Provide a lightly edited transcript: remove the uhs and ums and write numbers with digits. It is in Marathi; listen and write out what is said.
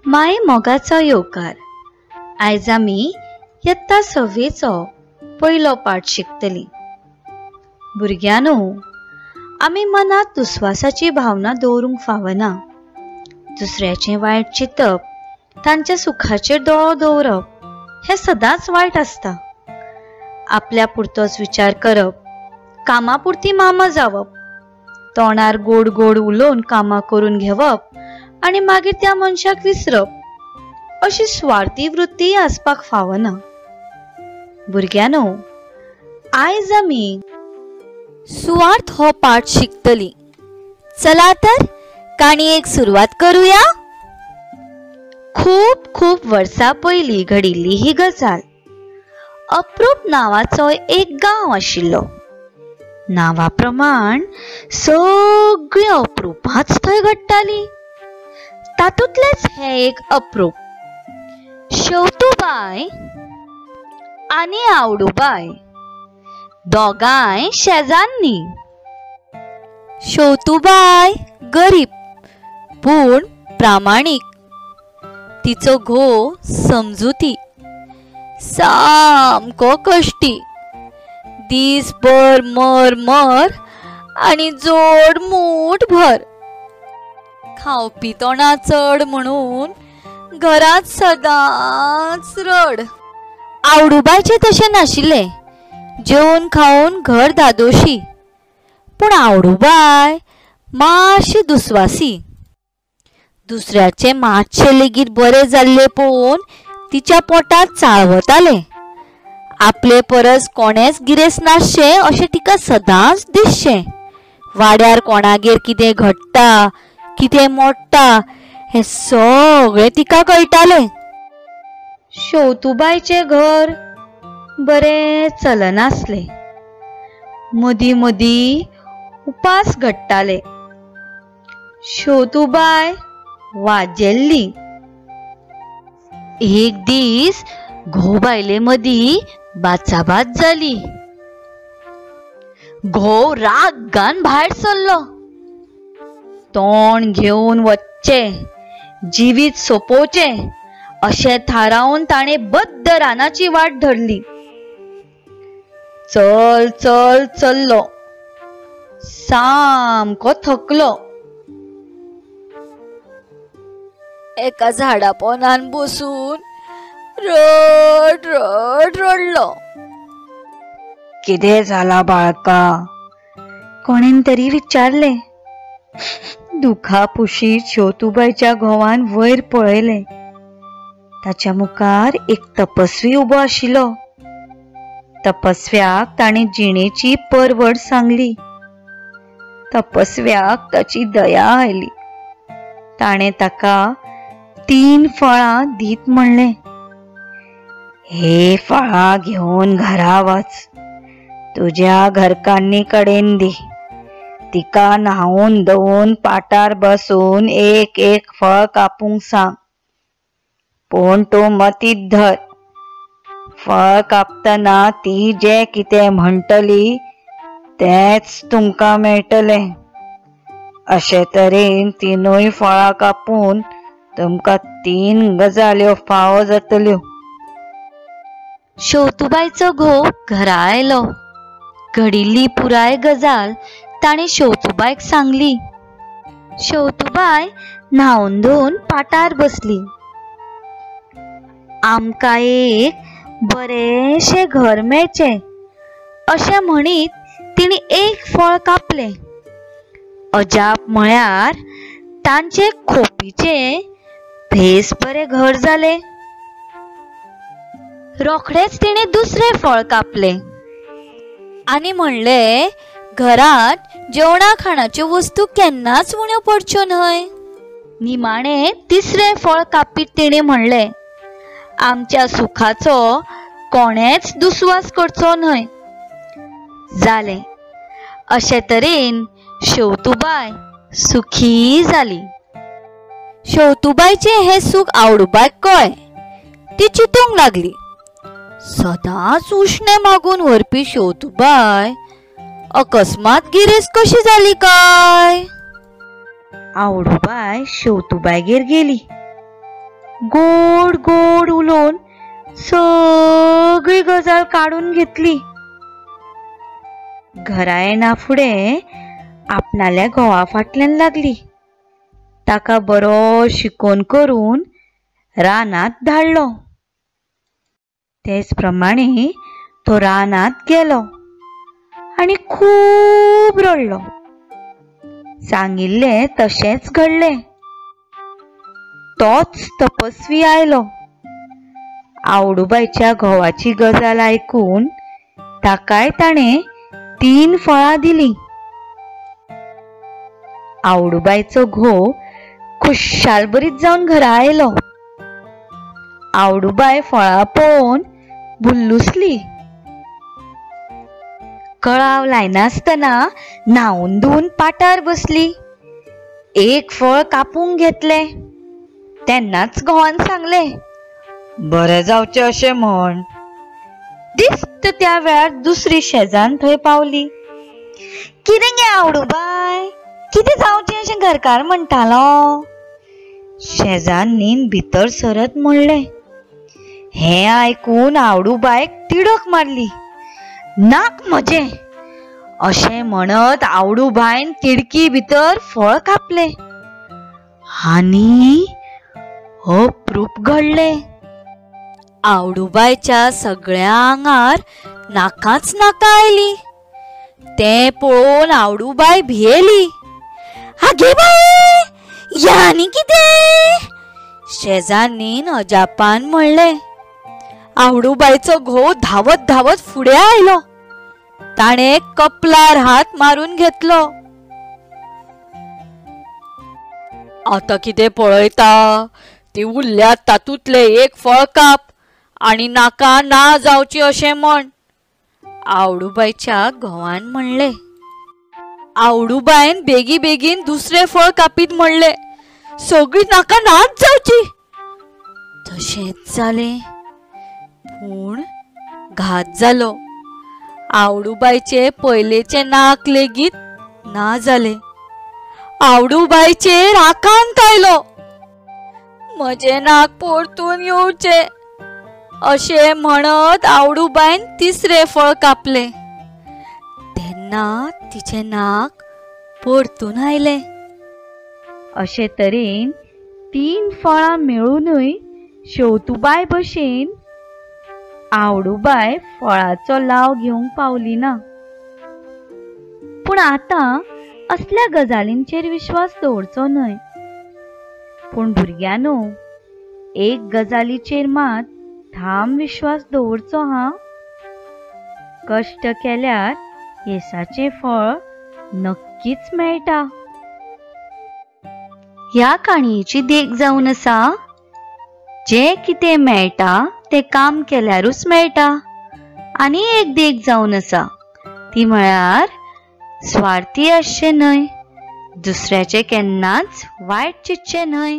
माये मोगाचो येवकार. आयज आमी इयत्ता 6वीचो पयलो पाठ शिकतली. भुरग्यानो, आमी मनात दुस्वासाची भावना दवरूंक फावना. दुसऱ्याचें वायट चिंतप, तांच्या सुखाचेर दोळो दवरप हें सदांच वायट आसता. आपल्या पुरतोच विचार करप, कामापुरती मामा जावप, तोंडार गोड गोड उलोवन कामां करून घेवप आनी मागीर त्या मनशाक विसरप, अशी स्वार्थी वृत्ती आसपाक फावना. भुरग्यानो, आयज आमी सुवार्थ हो पाठ शिकतली. चला तर काणयेक सुरवात करूया. खूप खूप वर्सां पयलीं घडिल्ली ही गजाल. अप्रूप नावाचो एक गांव आशिल्लो. नांवा प्रमाण सगळीं अप्रुपांच थंय घडटाली. तातूंतलेच हे एक अप्रूप. शेवतूबाय आनी आवडूबाय दोगांय शेजान्नी. शेवतूबाय गरीब पूण प्रामाणीक. तिचो घोव समजुती, सामको कश्टी. दीसभर मर मर आनी जोड मूठ भर. खावपी तोंडां चड म्हणून घरांत सदांच रड. आवडूबायचें तशें नाशिल्लें. जेवून खावून घर धादोशी. पूण आवडूबाय मातशी दुस्वासी. दुसऱ्याचे मातशें लेगीत बरें जाल्ले पळोवन तिच्या पोटांत चाळवतालें. आपले परस कोणेच गिरेस नासचें अशें तिका सदांच दिसचें. वाड्यार कोणागेर कितें घडटा, कितें मोडटा हें सगळें तिका कळटालें. शेवतूबायचें घर बरें चलनासलें. मदीं मदीं उपास घडटाले. शेवतूबाय वाजेल्ली. एक दीस घोव बायले मदीं बाचाबाच जाली. घोव रागान भायर सरलो. तोंड घेवन वच्चें, जिवीत सोंपोवचें अशें थारावन ताणें बद्द रानाची वाट धरली. चल चल चल्लो. सामको थकलो. एका झाडा पोंदान बसून रड रड रडलो. कितें जाला बाळका? कोणेन तरी विचारलें. दुखा पुशीत शेवतूबायच्या घोवान वयर पळयलें. ताच्या मुखार एक तपस्वी उबो आशिल्लो. तपस्व्याक ताणें जिणेची परवड सांगली. तपस्व्याक ताची दया आयली. ताणें ताका 3 फळां दीत म्हणलें, हे फळां घेवन घरा वच. तुज्या घरकान्नी कडेन दी. तिका न्हावून धुवून पाटार बसून एक एक फळ कापूंक सांग. पूण तूं मतीत धर, फळ कापतना ती जें कितें म्हणटली तेंच तुमकां मेळटलें. अशे तरेन 3 फळां कापून तुमकां 3 गजाल्यो फावो जातल्यो. शेवतूबायचो घोव घरा आयलो. घडिल्ली पुराय गजाल ताणें शेवतूबायक सांगली. शेवतूबाय न्हावून धुवून पाटार बसली. आमकां एक बरेंशें घर मेळचें अशें म्हणीत तिणें एक फळ कापलें. अजाप म्हळ्यार तांचे खोपीचें भेस बरें घर जालें. रोखडेंच तिणें दुसरें फळ कापलें आनी म्हणलें, घरांत जेवणा खाणाच्यो वस्तू केन्नाच उण्यो पडच्यो न्हय. निमाणें 3रें फळ कापीत तिणें म्हणलें, आमच्या सुखाचो कोणेच दुस्वास करचो न्हय. जालें. अशे तरेन शेवतूबाय सुखी जाली. शेवतूबायचें हें सूख आवडूबायक कळ्ळें. ती चिंतूंक लागली. सदांच उश्णें मागून व्हरपी शेवतूबाय अकस्मात गिरेस्त कशी जाली काय? आवडूबाय शेवतूबायगेर गेली. गोड गोड उलोवन सगळी गजाल काढून घेतली. घरा येना फुडें आपणाल्या घोवा फाटल्यान लागली. ताका बरो शिकोन करून रानांत धाडलो. तेच प्रमाणे तो रानांत गेलो आनी खूब रडलो. सांगिल्ले तशेंच घडले. तोच तपस्वी आयलो. आवडूबाईच्या घोवाची गजाल आयकून ताकाय ताणें 3 फळां दिली. आवडूबाईचो घोव खुशाल बरीत जावन घरा आयलो. आवडूबाई फळां पळोवन भुल्लुसली. कळाव लायनासतना न्हावून धुवन पाटार बसली. एक फळ कापूंक घेतले. तेन्नाच घोवान सांगलें, बरें जावचें अशें म्हण. दिस्त त्या वेळार दुसरी शेजान थंय पावली. कितें गे आवडूबाय, कितें जावचें अशें घरकार म्हणटालो? शेजान्नीन भितर सरत म्हणलें. हें आयकून आवडूबायक तिडक मारली. नाक म्हजें अशें म्हणत आवडूबायन तिडकी भितर फळ कापलें आनी अप्रूप घडलें. आवडूबाईच्या सगळ्या आंगार नाकाच नाका आयली. तें पळोवन आवडूबाई भियेली. आगे बाये, ह्या आनी कितें? शेजान्नीन अजापान म्हणलें. आवडूबाईचो घोव धावत धावत फुडें आयलो. ताणें कपलार हात मारून घेतलो. आतां कितें पळयता? ती उरल्या तातूंतले एक फळ काप आनी नाका ना जावची अशें म्हण. आवडूबाईच्या घोवान म्हणलें. आवडूबायन बेगी बेगीन दुसरें फळ कापीत म्हणलें, सगळी नाका नाच जावची. तशेंच जालें. पूण घात जालो. आवडूबाईचे पयलेचे नाक लेगीत ना जाले. आवडूबाईचेर आकांत आयलो. म्हजें नाक परतून येवचें अशें म्हणत आवडूबाईन तिसरें फळ कापलें. तेन्ना तिचें नाक परतून आयलें. अशे तरेन 3 फळां मेळूनय शेवतूबाय भशेन आवडूबाय फळाचो लाव घेवंक पावली ना. पूण आतां असल्या गजालींचेर विश्वास दवरचो न्हय. पूण भुरग्यानो, एक गजालीचेर मात ठाम विश्वास दवरचो हां. कश्ट केल्यार येसाचें फळ नक्कीच मेळटा. ह्या काणयेची देख जावन आसा, जें कितें मेळटा तें काम केल्यारूच मेळटा. आनी एक देख जावन आसा, ती म्हळ्यार स्वार्थी आसचें न्हय, दुसऱ्याचें केन्नाच वायट चिंतचें न्हय.